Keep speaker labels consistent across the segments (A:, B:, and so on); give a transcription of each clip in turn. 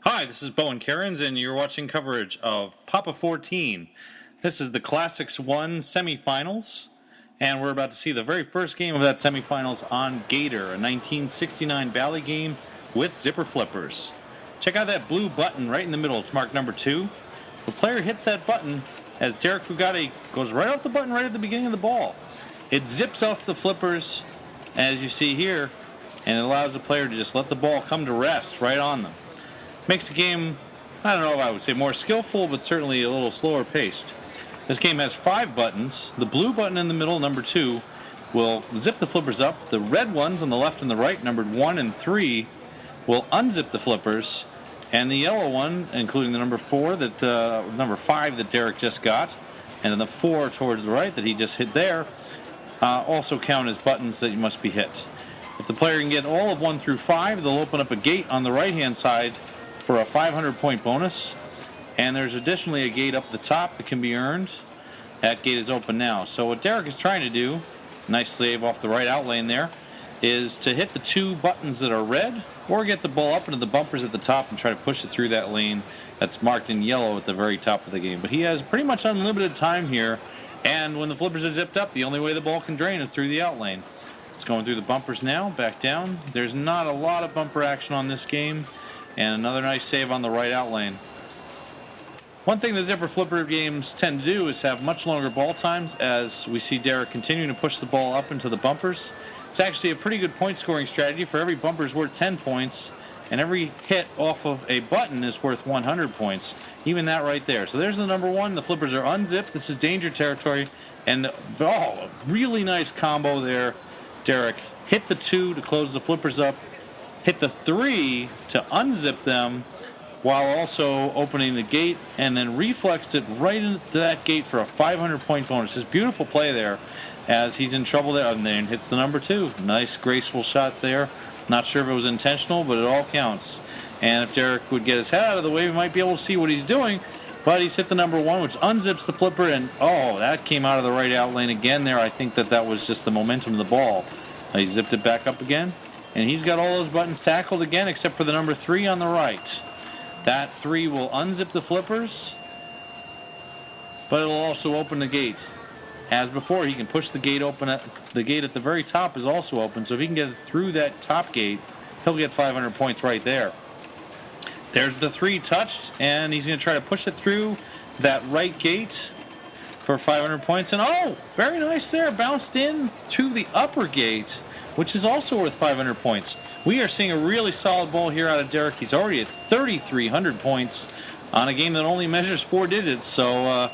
A: Hi, this is Bowen Cairns, and you're watching coverage of Papa 14. This is the Classics 1 semifinals, and we're about to see the very first game of that semifinals on Gator, a 1969 Bally game with zipper flippers. Check out that blue button right in the middle. It's marked number 2. The player hits that button as Derek Fugate goes right off the button right at the beginning of the ball. It zips off the flippers, as you see here, and it allows the player to just let the ball come to rest right on them. Makes the game, I don't know if I would say more skillful, but certainly a little slower paced. This game has 5 buttons. The blue button in the middle, number 2, will zip the flippers up. The red ones on the left and the right, numbered 1 and 3, will unzip the flippers. And the yellow one, including the number 5 that Derek just got, and then the 4 towards the right that he just hit there, also count as buttons that you must be hit. If the player can get all of 1 through 5, they'll open up a gate on the right-hand side for a 500-point bonus, and there's additionally a gate up the top that can be earned. That gate is open now. So what Derek is trying to do, nice save off the right out lane there, is to hit the 2 buttons that are red, or get the ball up into the bumpers at the top and try to push it through that lane that's marked in yellow at the very top of the game. But he has pretty much unlimited time here, and when the flippers are zipped up, the only way the ball can drain is through the out lane. It's going through the bumpers now, back down. There's not a lot of bumper action on this game. And another nice save on the right out lane. One thing that zipper flipper games tend to do is have much longer ball times, as we see Derek continuing to push the ball up into the bumpers. It's actually a pretty good point scoring strategy. For every bumper is worth 10 points, and every hit off of a button is worth 100 points. Even that right there. So there's the number 1. The flippers are unzipped. This is danger territory. And a really nice combo there. Derek hit the 2 to close the flippers up. Hit the 3 to unzip them while also opening the gate, and then reflexed it right into that gate for a 500-point bonus. His beautiful play there as he's in trouble there, and then hits the number 2. Nice graceful shot there. Not sure if it was intentional, but it all counts. And if Derek would get his head out of the way, we might be able to see what he's doing. But he's hit the number 1, which unzips the flipper, and that came out of the right out lane again there. I think that was just the momentum of the ball. He zipped it back up again. And he's got all those buttons tackled again, except for the number 3 on the right. That 3 will unzip the flippers, but it'll also open the gate. As before, he can push the gate open. The gate at the very top is also open, so if he can get it through that top gate, he'll get 500 points right there. There's the 3 touched, and he's going to try to push it through that right gate for 500 points. And very nice there. Bounced in to the upper gate, which is also worth 500 points. We are seeing a really solid ball here out of Derek. He's already at 3,300 points on a game that only measures 4 digits. So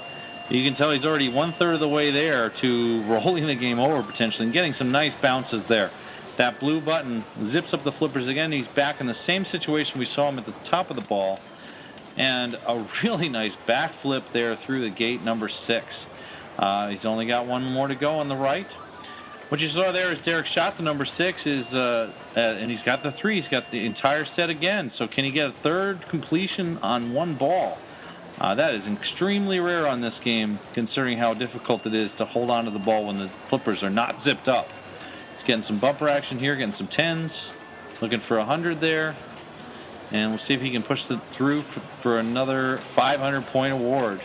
A: you can tell he's already 1/3 of the way there to rolling the game over potentially and getting some nice bounces there. That blue button zips up the flippers again. He's back in the same situation we saw him at the top of the ball. And a really nice backflip there through the gate, number 6. He's only got 1 more to go on the right. What you saw there is Derek shot the number 6, and he's got the 3. He's got the entire set again. So can he get a 3rd completion on 1 ball? That is extremely rare on this game, considering how difficult it is to hold on to the ball when the flippers are not zipped up. He's getting some bumper action here, getting some 10s, looking for 100 there. And we'll see if he can push it through for another 500-point award.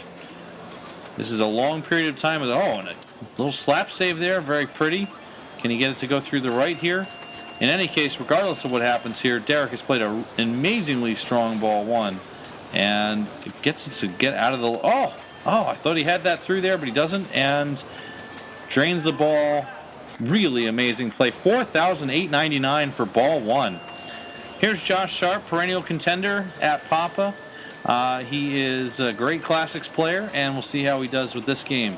A: This is a long period of time with and a little slap save there, very pretty. Can he get it to go through the right here? In any case, regardless of what happens here, Derek has played an amazingly strong ball 1, and it gets it to get out of the. I thought he had that through there, but he doesn't, and drains the ball. Really amazing play. 4,899 for ball 1. Here's Josh Sharpe, perennial contender at Papa. He is a great classics player, and we'll see how he does with this game.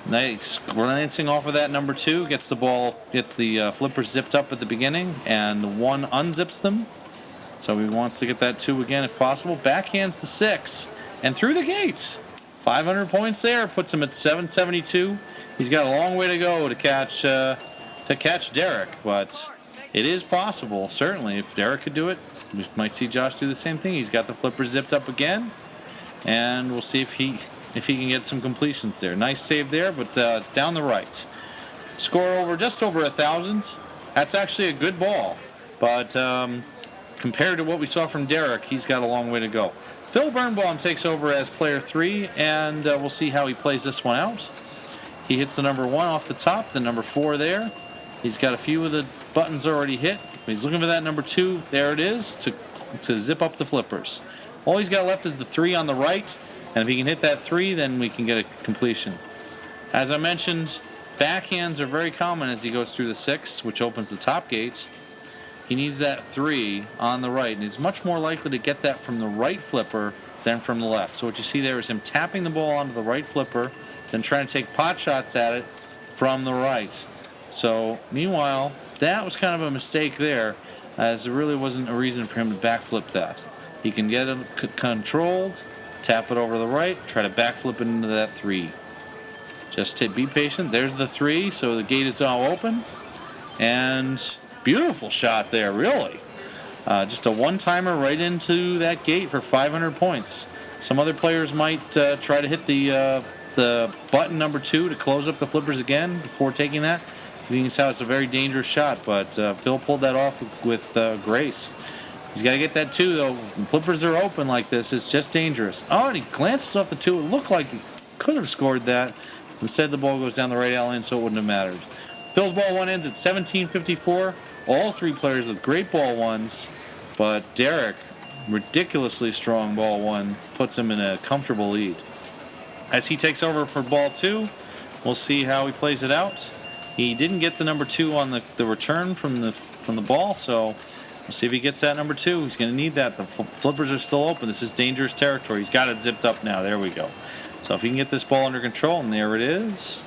A: Nice glancing off of that number 2, gets the flippers zipped up at the beginning, and 1 unzips them. So he wants to get that 2 again if possible. Backhands the 6, and through the gate. 500 points there, puts him at 772. He's got a long way to go to catch Derek, but it is possible, certainly. If Derek could do it, we might see Josh do the same thing. He's got the flipper zipped up again, and we'll see if he can get some completions there. Nice save there, but it's down the right. Score just over 1,000. That's actually a good ball, but compared to what we saw from Derek, he's got a long way to go. Phil Birnbaum takes over as player 3, and we'll see how he plays this one out. He hits the number 1 off the top, the number 4 there. He's got a few of the buttons already hit. He's looking for that number 2. There it is to zip up the flippers. All he's got left is the 3 on the right, and if he can hit that 3, then we can get a completion. As I mentioned, backhands are very common as he goes through the 6, which opens the top gate. He needs that 3 on the right, and he's much more likely to get that from the right flipper than from the left. So what you see there is him tapping the ball onto the right flipper, then trying to take pot shots at it from the right. So meanwhile, that was kind of a mistake there, as there really wasn't a reason for him to backflip that. He can get it controlled, tap it over the right, try to backflip it into that 3. Just be patient. There's the 3, so the gate is all open. And beautiful shot there, really. Just a one-timer right into that gate for 500 points. Some other players might try to hit the button number 2 to close up the flippers again before taking that. You can see how it's a very dangerous shot, but Phil pulled that off with grace. He's got to get that 2, though. When flippers are open like this, it's just dangerous. Oh, and he glances off the 2. It looked like he could have scored that. Instead, the ball goes down the right out lane, so it wouldn't have mattered. Phil's ball 1 ends at 17:54. All 3 players with great ball 1s, but Derek, ridiculously strong ball 1, puts him in a comfortable lead. As he takes over for ball 2, we'll see how he plays it out. He didn't get the number 2 on the return from the ball, so we'll see if he gets that number 2. He's going to need that. The flippers are still open. This is dangerous territory. He's got it zipped up now. There we go. So if he can get this ball under control, and there it is.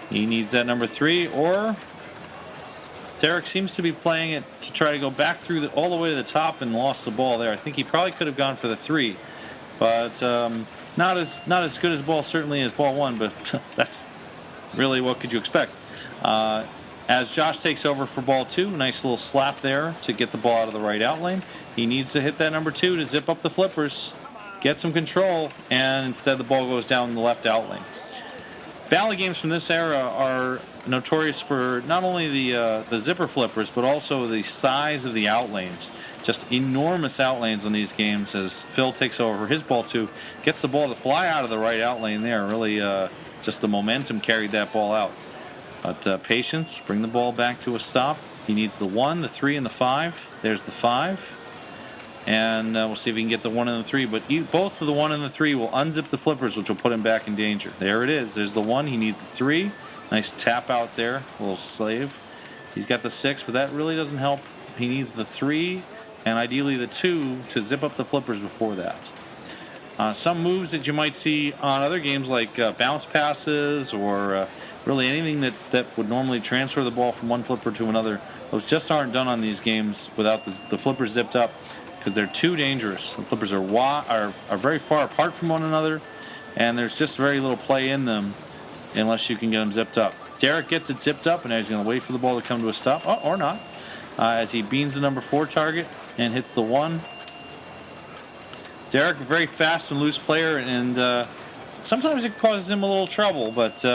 A: He needs that number 3, or Derek seems to be playing it to try to go back through all the way to the top and lost the ball there. I think he probably could have gone for the 3, but not as good as ball certainly as ball 1, but that's really what could you expect. As Josh takes over for ball 2, nice little slap there to get the ball out of the right out lane. He needs to hit that number 2 to zip up the flippers, get some control, and instead the ball goes down the left out lane. Bally games from this era are notorious for not only the zipper flippers, but also the size of the out lanes. Just enormous out lanes on these games as Phil takes over his ball 2, gets the ball to fly out of the right out lane there. Really, just the momentum carried that ball out. But patience, bring the ball back to a stop. He needs the 1, the 3, and the 5. There's the 5. And we'll see if he can get the 1 and the 3. But both of the 1 and the 3 will unzip the flippers, which will put him back in danger. There it is. There's the 1. He needs the 3. Nice tap out there. A little slave. He's got the 6, but that really doesn't help. He needs the 3 and ideally the 2 to zip up the flippers before that. Some moves that you might see on other games like bounce passes or really anything that would normally transfer the ball from one flipper to another, those just aren't done on these games without the flippers zipped up because they're too dangerous. The flippers are very far apart from one another, and there's just very little play in them unless you can get them zipped up. Derek gets it zipped up, and now he's going to wait for the ball to come to a stop, or not, as he beans the number 4 target and hits the 1. Derek, a very fast and loose player, and sometimes it causes him a little trouble, but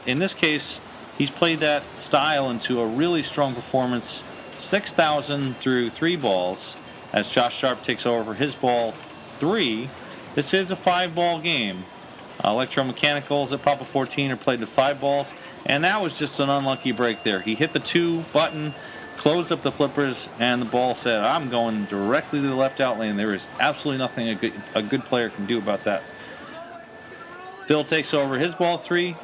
A: in this case, he's played that style into a really strong performance. 6,000 through 3 balls as Josh Sharpe takes over for his ball 3. This is a 5-ball game. Electromechanicals at Papa 14 are played to 5 balls, and that was just an unlucky break there. He hit the 2 button, closed up the flippers, and the ball said, I'm going directly to the left out lane. There is absolutely nothing a good player can do about that. Phil takes over his ball 3.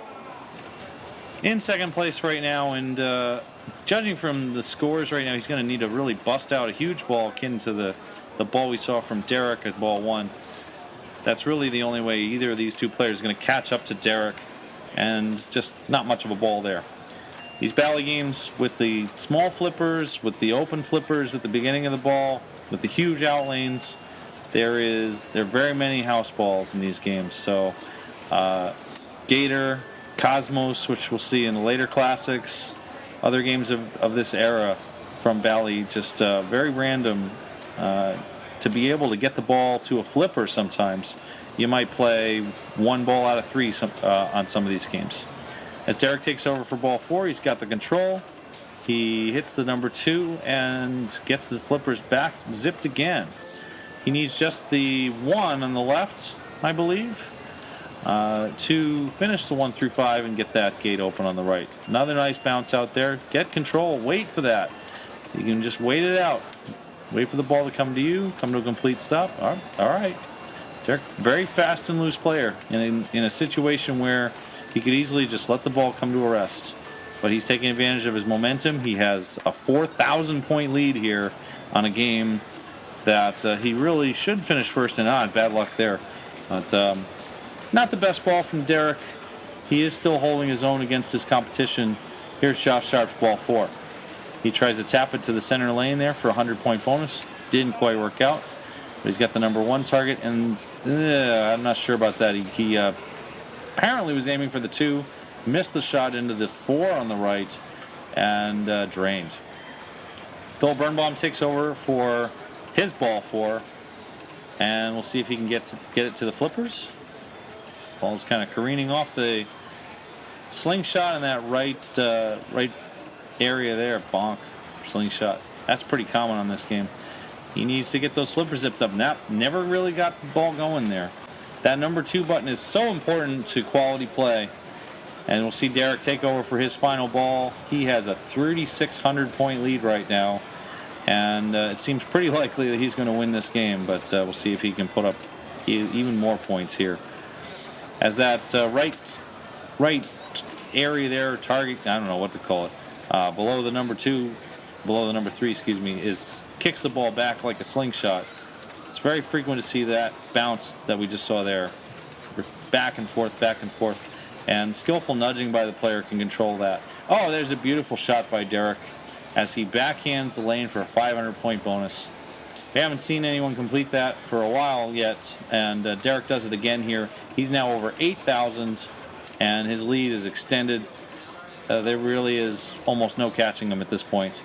A: In second place right now, and judging from the scores right now, he's going to need to really bust out a huge ball akin to the ball we saw from Derek at ball 1. That's really the only way either of these two players is going to catch up to Derek, and just not much of a ball there. These Bally games with the small flippers, with the open flippers at the beginning of the ball, with the huge out lanes, there are very many house balls in these games. So Gator, Cosmos, which we'll see in the later classics, other games of this era from Bally, just very random. To be able to get the ball to a flipper sometimes, you might play 1 ball out of 3 on some of these games. As Derek takes over for ball 4, he's got the control. He hits the number 2 and gets the flippers back zipped again. He needs just the 1 on the left, I believe, to finish the 1 through 5 and get that gate open on the right. Another nice bounce out there. Get control. Wait for that. You can just wait it out. Wait for the ball to come to you. Come to a complete stop. All right. Derek, very fast and loose player in a situation where he could easily just let the ball come to a rest. But he's taking advantage of his momentum. He has a 4,000-point lead here on a game that he really should finish first and on. Bad luck there. But not the best ball from Derek. He is still holding his own against his competition. Here's Josh Sharpe's ball 4. He tries to tap it to the center lane there for a 100-point bonus. Didn't quite work out. But he's got the number 1 target, and I'm not sure about that. He apparently was aiming for the 2. Missed the shot into the 4 on the right and drained. Phil Birnbaum takes over for his ball 4, and we'll see if he can get it to the flippers. Ball's kind of careening off the slingshot in that right area there. Bonk, slingshot. That's pretty common on this game. He needs to get those flippers zipped up. Never really got the ball going there. That number 2 button is so important to quality play. And we'll see Derek take over for his final ball. He has a 3,600-point lead right now. And it seems pretty likely that he's going to win this game. But we'll see if he can put up even more points here. As that right area there, target, I don't know what to call it, below the number 3, excuse me, kicks the ball back like a slingshot. It's very frequent to see that bounce that we just saw there. Back and forth, back and forth. And skillful nudging by the player can control that. Oh, there's a beautiful shot by Derek as he backhands the lane for a 500-point bonus. We haven't seen anyone complete that for a while yet, and Derek does it again here. He's now over 8,000, and his lead is extended. There really is almost no catching him at this point.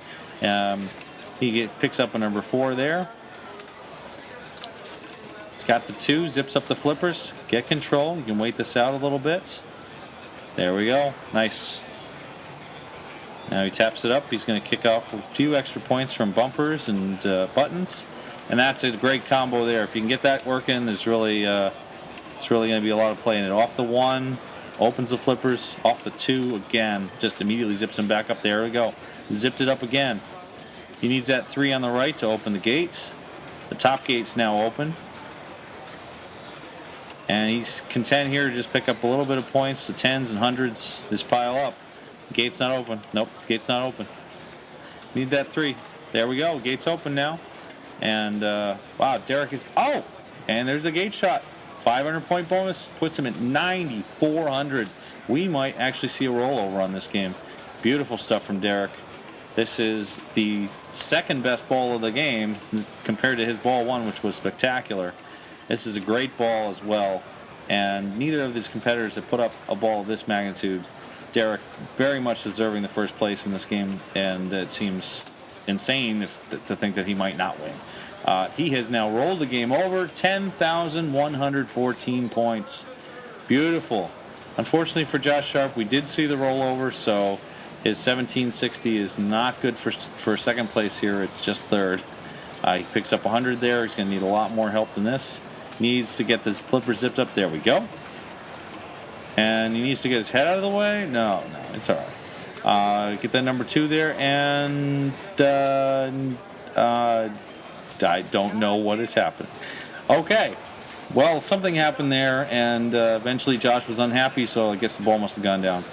A: He picks up a number 4 there. He's got the 2, zips up the flippers. Get control. You can wait this out a little bit. There we go. Nice. Now he taps it up. He's going to kick off a few extra points from bumpers and buttons. And that's a great combo there. If you can get that working, it's really going to be a lot of play in it. Off the 1, opens the flippers. Off the 2, again, just immediately zips him back up. There we go. Zipped it up again. He needs that 3 on the right to open the gate. The top gate's now open. And he's content here to just pick up a little bit of points. The 10s and 100s just pile up. Gate's not open. Nope, gate's not open. Need that 3. There we go. Gate's open now. And, wow, Derek is... Oh! And there's a gate shot. 500-point bonus puts him at 9,400. We might actually see a rollover on this game. Beautiful stuff from Derek. This is the second best ball of the game compared to his ball 1, which was spectacular. This is a great ball as well, and neither of these competitors have put up a ball of this magnitude. Derek very much deserving the first place in this game, and it seems insane to think that he might not win. He has now rolled the game over, 10,114 points. Beautiful. Unfortunately for Josh Sharpe, we did see the rollover, so his 1760 is not good for second place here. It's just third. He picks up 100 there. He's going to need a lot more help than this. Needs to get this flipper zipped up. There we go. And he needs to get his head out of the way. No, it's all right. Get that number 2 there. And I don't know what is happening. Okay. Well, something happened there, and eventually Josh was unhappy, so I guess the ball must have gone down.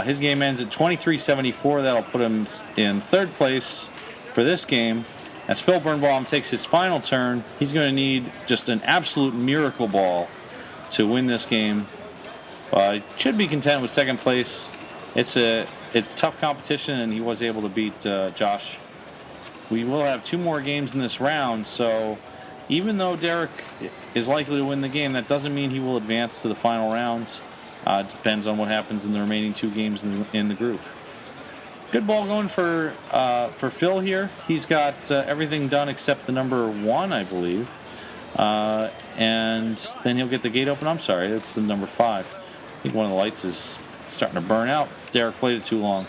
A: His game ends at 23-74. That'll put him in third place for this game. As Phil Birnbaum takes his final turn, he's going to need just an absolute miracle ball to win this game. Should be content with second place. It's tough competition, and he was able to beat Josh. We will have 2 more games in this round, so even though Derek is likely to win the game, that doesn't mean he will advance to the final round. It depends on what happens in the remaining 2 games in the group. Good ball going for Phil here. He's got everything done except the number 1, I believe. And then he'll get the gate open. I'm sorry, it's the number 5. I think one of the lights is starting to burn out. Derek played it too long.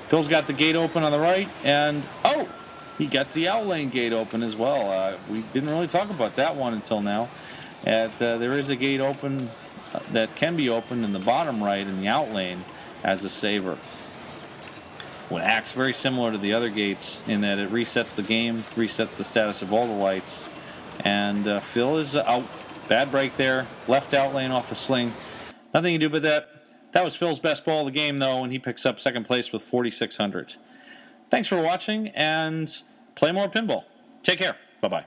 A: Phil's got the gate open on the right, and oh, he got the out lane gate open as well. We didn't really talk about that one until now. There is a gate open that can be opened in the bottom right in the out lane as a saver. It acts very similar to the other gates in that it resets the game, resets the status of all the lights. And Phil is out. Bad break there. Left out lane off a sling. Nothing you can do but that. That was Phil's best ball of the game, though, and he picks up second place with 4,600. Thanks for watching, and play more pinball. Take care. Bye-bye.